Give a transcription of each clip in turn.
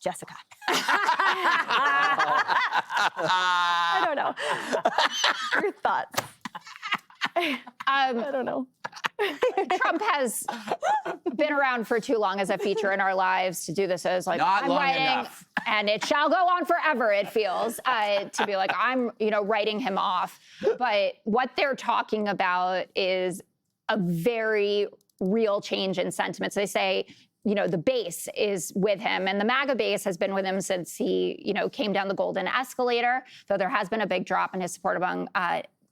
Jessica. I don't know. Your thoughts? I don't know. Trump has been around for too long as a feature in our lives to do this as like Not I'm long writing, enough. and it shall go on forever. It feels to be like I'm, writing him off. But what they're talking about is a very real change in sentiment. So they say, the base is with him, and the MAGA base has been with him since he, came down the golden escalator. Though there has been a big drop in his support among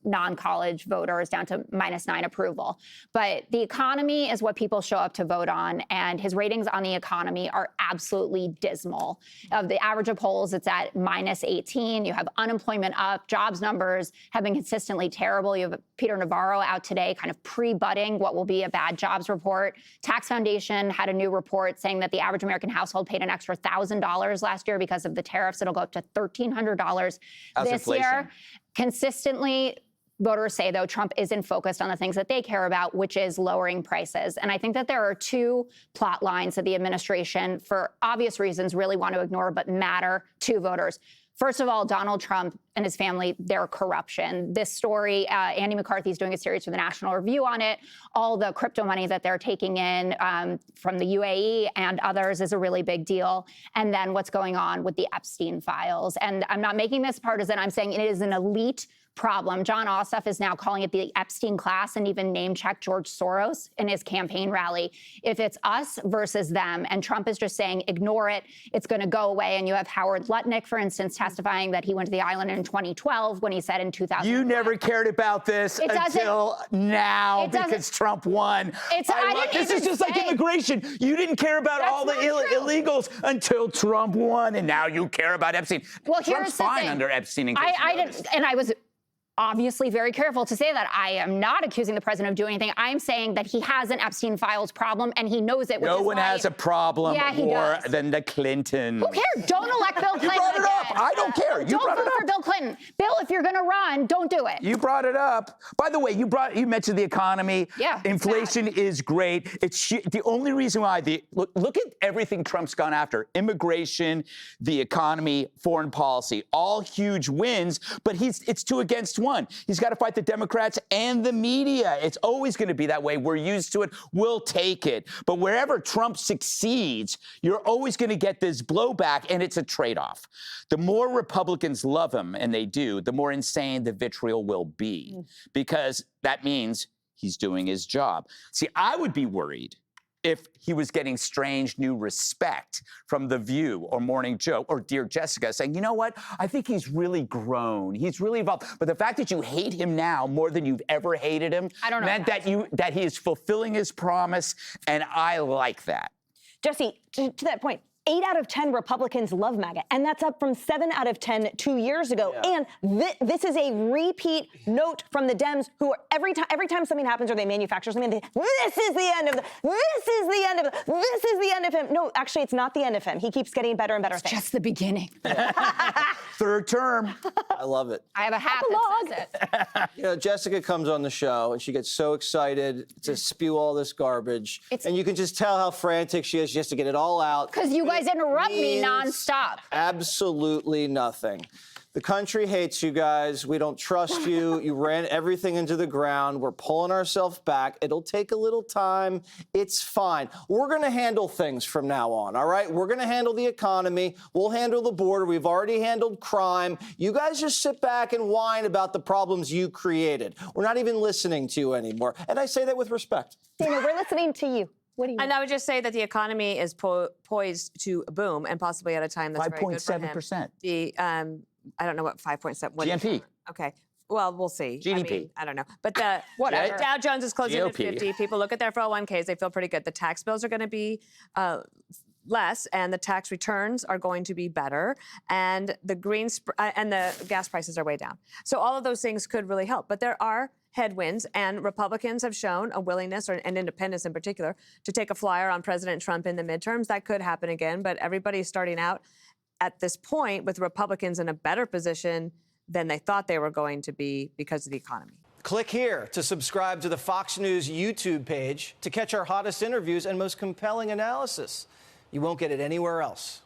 non-college voters, down to -9 approval. But the economy is what people show up to vote on, and his ratings on the economy are absolutely dismal. Of the average of polls, it's at -18. You have unemployment up, jobs numbers have been consistently terrible. You have Peter Navarro out today kind of pre-butting what will be a bad jobs report. Tax Foundation had a new report saying that the average American household paid an extra $1,000 last year because of the tariffs. It'll go up to $1,300 this year. Consistently, voters say, though, Trump isn't focused on the things that they care about, which is lowering prices. And I think that there are two plot lines that the administration, for obvious reasons, really want to ignore but matter to voters. First of all, Donald Trump and his family, their corruption. This story, Andy McCarthy is doing a series for the National Review on it. All the crypto money that they're taking in from the UAE and others is a really big deal. And then what's going on with the Epstein files. And I'm not making this partisan. I'm saying it is an elite problem. John Ossoff is now calling it the Epstein class and even name-checked George Soros in his campaign rally. If it's us versus them, and Trump is just saying, ignore it, it's going to go away. And you have Howard Lutnick, for instance, testifying that he went to the island in 2012 when he said in 2000. You never cared about this until now because Trump won. This is just like immigration. You didn't care about all the illegals until Trump won, and now you care about Epstein. Well, Trump's fine under Epstein. I was obviously very careful to say that. I am not accusing the president of doing anything. I'm saying that he has an Epstein files problem, and he knows it. No one has a problem more than the Clintons. Who cares? Don't elect Bill Clinton. You brought it up. I don't care. You brought it up. Don't vote for Bill Clinton. Bill, if you're going to run, don't do it. You brought it up. By the way, you mentioned the economy. Yeah. Inflation is great. It's the only reason why look at everything Trump's gone after: immigration, the economy, foreign policy, all huge wins. But it's 2 against 1. He's got to fight the Democrats and the media. It's always going to be that way. We're used to it. We'll take it. But wherever Trump succeeds, you're always going to get this blowback, and it's a trade-off. The more Republicans love him, and they do, the more insane the vitriol will be, because that means he's doing his job. See, I would be worried if he was getting strange new respect from The View or Morning Joe or Dear Jessica, saying, you know what, I think he's really grown. He's really evolved. But the fact that you hate him now more than you've ever hated him meant that he is fulfilling his promise, and I like that. Jesse, to that point, 8 out of 10 Republicans love MAGA, and that's up from 7 out of 10 2 years ago. Yeah. And this is a repeat note from the Dems, who are every time something happens or they manufacture something, this is the end of him. No, actually, it's not the end of him. He keeps getting better and better things. Just the beginning. Third term. I love it. I have a hat that says it. Jessica comes on the show and she gets so excited to spew all this garbage, and you can just tell how frantic she is just to get it all out. Because you guys interrupt me nonstop. Absolutely nothing. The country hates you guys. We don't trust you. You ran everything into the ground. We're pulling ourselves back. It'll take a little time. It's fine. We're going to handle things from now on, all right? We're going to handle the economy. We'll handle the border. We've already handled crime. You guys just sit back and whine about the problems you created. We're not even listening to you anymore. And I say that with respect. Dana, we're listening to you. And I would just say that the economy is poised to boom, and possibly at a time that's very good for him. 5.7%. The I don't know what 5.7. GNP. Okay. Well, we'll see. GDP. I don't know. But the Dow Jones is closing at 50. People look at their 401ks. They feel pretty good. The tax bills are going to be less, and the tax returns are going to be better, and and the gas prices are way down. So all of those things could really help. But there are headwinds, and Republicans have shown a willingness, and independents in particular, to take a flyer on President Trump in the midterms. That could happen again, but everybody's starting out at this point with Republicans in a better position than they thought they were going to be because of the economy. Click here to subscribe to the Fox News YouTube page to catch our hottest interviews and most compelling analysis. You won't get it anywhere else.